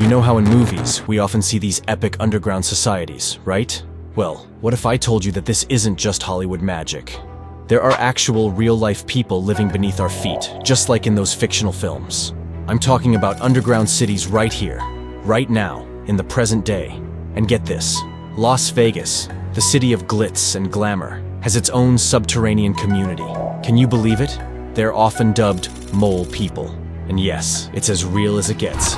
You know how in movies, we often see these epic underground societies, right? Well, what if I told you that this isn't just Hollywood magic? There are actual, real-life people living beneath our feet, just like in those fictional films. I'm talking about underground cities right here, right now, in the present day. And get this, Las Vegas, the city of glitz and glamour, has its own subterranean community. Can you believe it? They're often dubbed mole people. And yes, it's as real as it gets.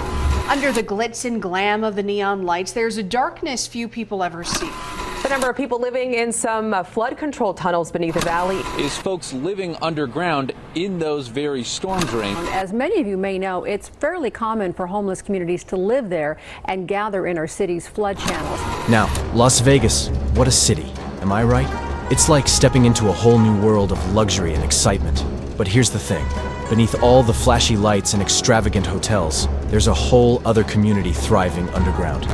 Under the glitz and glam of the neon lights, there's a darkness few people ever see. The number of people living in some flood control tunnels beneath the valley is folks living underground in those very storm drains. As many of you may know, it's fairly common for homeless communities to live there and gather in our city's flood channels. Now, Las Vegas, what a city, am I right? It's like stepping into a whole new world of luxury and excitement. But here's the thing. Beneath all the flashy lights and extravagant hotels, there's a whole other community thriving underground.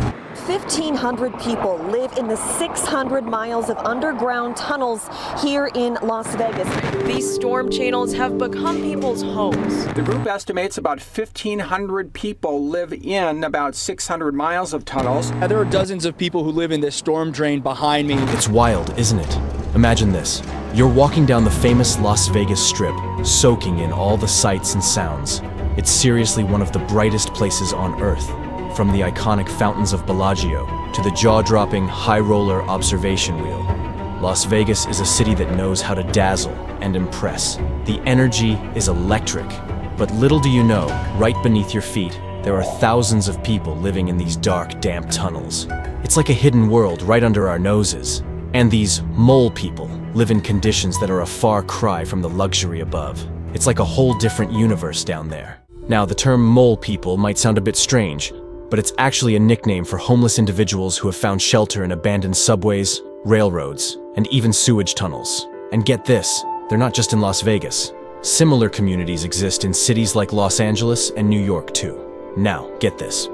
1,500 people live in the 600 miles of underground tunnels here in Las Vegas. These storm channels have become people's homes. The group estimates about 1,500 people live in about 600 miles of tunnels. There are dozens of people who live in this storm drain behind me. It's wild, isn't it? Imagine this. You're walking down the famous Las Vegas Strip, soaking in all the sights and sounds. It's seriously one of the brightest places on Earth. From the iconic fountains of Bellagio to the jaw-dropping high-roller observation wheel, Las Vegas is a city that knows how to dazzle and impress. The energy is electric, but little do you know, right beneath your feet, there are thousands of people living in these dark, damp tunnels. It's like a hidden world right under our noses. And these mole people live in conditions that are a far cry from the luxury above. It's like a whole different universe down there. Now, the term mole people might sound a bit strange, but it's actually a nickname for homeless individuals who have found shelter in abandoned subways, railroads, and even sewage tunnels. And get this, they're not just in Las Vegas. Similar communities exist in cities like Los Angeles and New York too. Now, get this.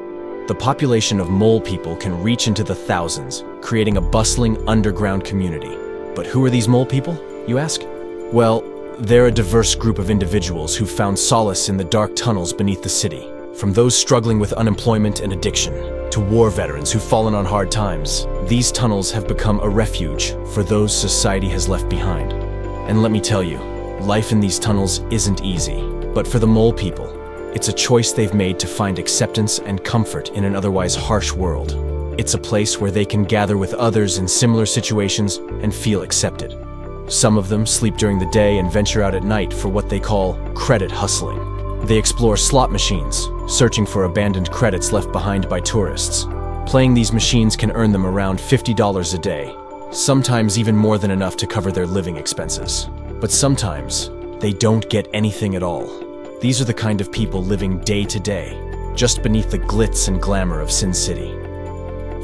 The population of mole people can reach into the thousands, creating a bustling underground community. But who are these mole people, you ask? Well, they're a diverse group of individuals who found solace in the dark tunnels beneath the city. From those struggling with unemployment and addiction, to war veterans who've fallen on hard times, these tunnels have become a refuge for those society has left behind. And let me tell you, life in these tunnels isn't easy. But for the mole people, it's a choice they've made to find acceptance and comfort in an otherwise harsh world. It's a place where they can gather with others in similar situations and feel accepted. Some of them sleep during the day and venture out at night for what they call credit hustling. They explore slot machines, searching for abandoned credits left behind by tourists. Playing these machines can earn them around $50 a day, sometimes even more than enough to cover their living expenses. But sometimes, they don't get anything at all. These are the kind of people living day to day, just beneath the glitz and glamour of Sin City.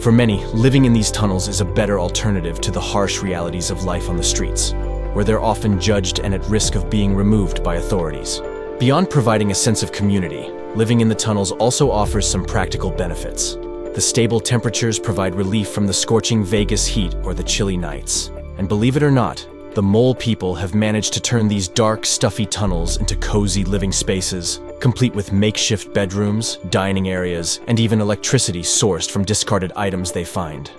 For many, living in these tunnels is a better alternative to the harsh realities of life on the streets, where they're often judged and at risk of being removed by authorities. Beyond providing a sense of community, living in the tunnels also offers some practical benefits. The stable temperatures provide relief from the scorching Vegas heat or the chilly nights. And believe it or not, the mole people have managed to turn these dark, stuffy tunnels into cozy living spaces, complete with makeshift bedrooms, dining areas, and even electricity sourced from discarded items they find.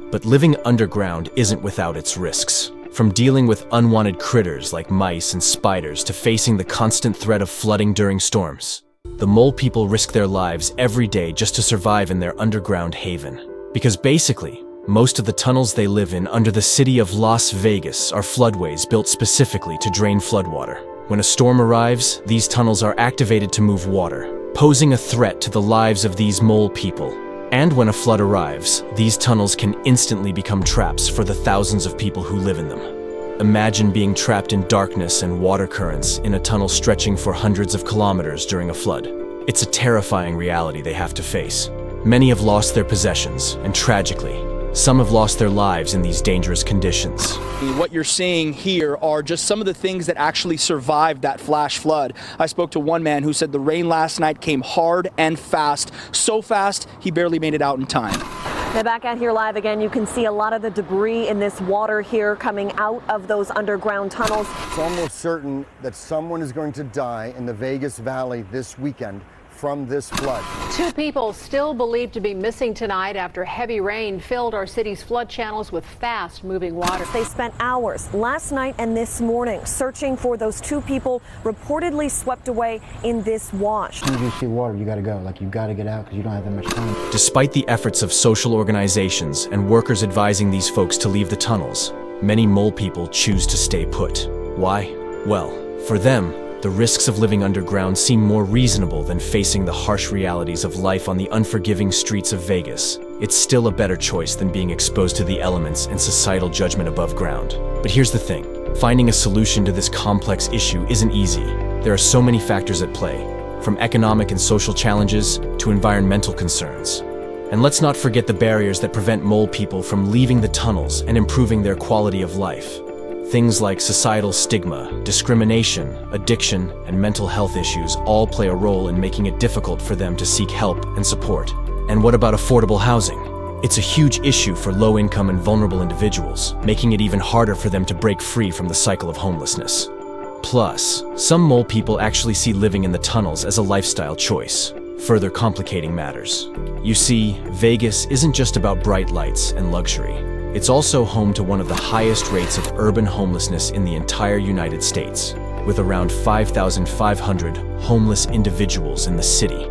But living underground isn't without its risks. From dealing with unwanted critters like mice and spiders to facing the constant threat of flooding during storms, the mole people risk their lives every day just to survive in their underground haven. Because basically, most of the tunnels they live in under the city of Las Vegas are floodways built specifically to drain floodwater. When a storm arrives, these tunnels are activated to move water, posing a threat to the lives of these mole people. And when a flood arrives, these tunnels can instantly become traps for the thousands of people who live in them. Imagine being trapped in darkness and water currents in a tunnel stretching for hundreds of kilometers during a flood. It's a terrifying reality they have to face. Many have lost their possessions, and tragically, some have lost their lives in these dangerous conditions. What you're seeing here are just some of the things that actually survived that flash flood. I spoke to one man who said the rain last night came hard and fast, so fast he barely made it out in time. Now back out here live again, you can see a lot of the debris in this water here coming out of those underground tunnels. It's almost certain that someone is going to die in the Vegas Valley this weekend. from this flood. 2 people still believed to be missing tonight after heavy rain filled our city's flood channels with fast-moving water. They spent hours last night and this morning searching for those 2 people reportedly swept away in this wash. As soon as you see water, you got to go. Like, you got to get out because you don't have that much time. Despite the efforts of social organizations and workers advising these folks to leave the tunnels, many mole people choose to stay put. Why? Well, for them, the risks of living underground seem more reasonable than facing the harsh realities of life on the unforgiving streets of Vegas. It's still a better choice than being exposed to the elements and societal judgment above ground. But here's the thing. Finding a solution to this complex issue isn't easy. There are so many factors at play, from economic and social challenges to environmental concerns. And let's not forget the barriers that prevent mole people from leaving the tunnels and improving their quality of life. Things like societal stigma, discrimination, addiction, and mental health issues all play a role in making it difficult for them to seek help and support. And what about affordable housing? It's a huge issue for low-income and vulnerable individuals, making it even harder for them to break free from the cycle of homelessness. Plus, some mole people actually see living in the tunnels as a lifestyle choice, further complicating matters. You see, Vegas isn't just about bright lights and luxury. It's also home to one of the highest rates of urban homelessness in the entire United States, with around 5,500 homeless individuals in the city.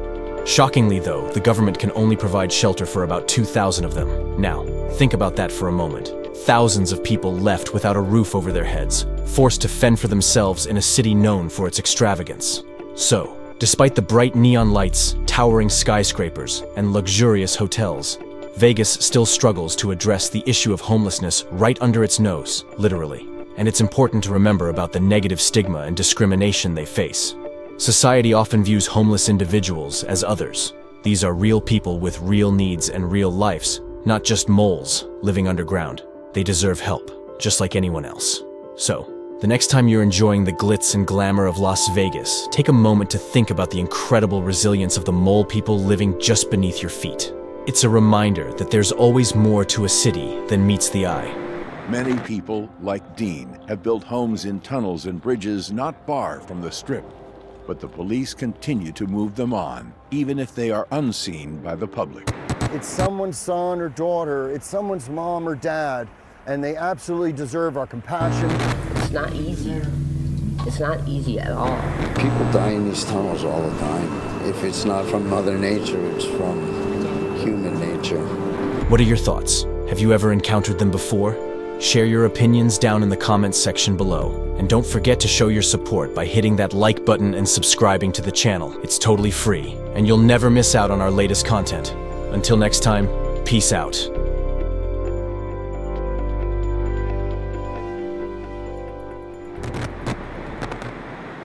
Shockingly though, the government can only provide shelter for about 2,000 of them. Now, think about that for a moment. Thousands of people left without a roof over their heads, forced to fend for themselves in a city known for its extravagance. So, despite the bright neon lights, towering skyscrapers, and luxurious hotels, Vegas still struggles to address the issue of homelessness right under its nose, literally. And it's important to remember about the negative stigma and discrimination they face. Society often views homeless individuals as others. These are real people with real needs and real lives, not just moles living underground. They deserve help, just like anyone else. So, the next time you're enjoying the glitz and glamour of Las Vegas, take a moment to think about the incredible resilience of the mole people living just beneath your feet. It's a reminder that there's always more to a city than meets the eye. Many people, like Dean, have built homes in tunnels and bridges not far from the Strip. But the police continue to move them on, even if they are unseen by the public. It's someone's son or daughter, it's someone's mom or dad, and they absolutely deserve our compassion. It's not easy. It's not easy at all. People die in these tunnels all the time. If it's not from Mother Nature, it's from human nature. What are your thoughts? Have you ever encountered them before? Share your opinions down in the comments section below. And don't forget to show your support by hitting that like button and subscribing to the channel. It's totally free, and you'll never miss out on our latest content. Until next time, peace out.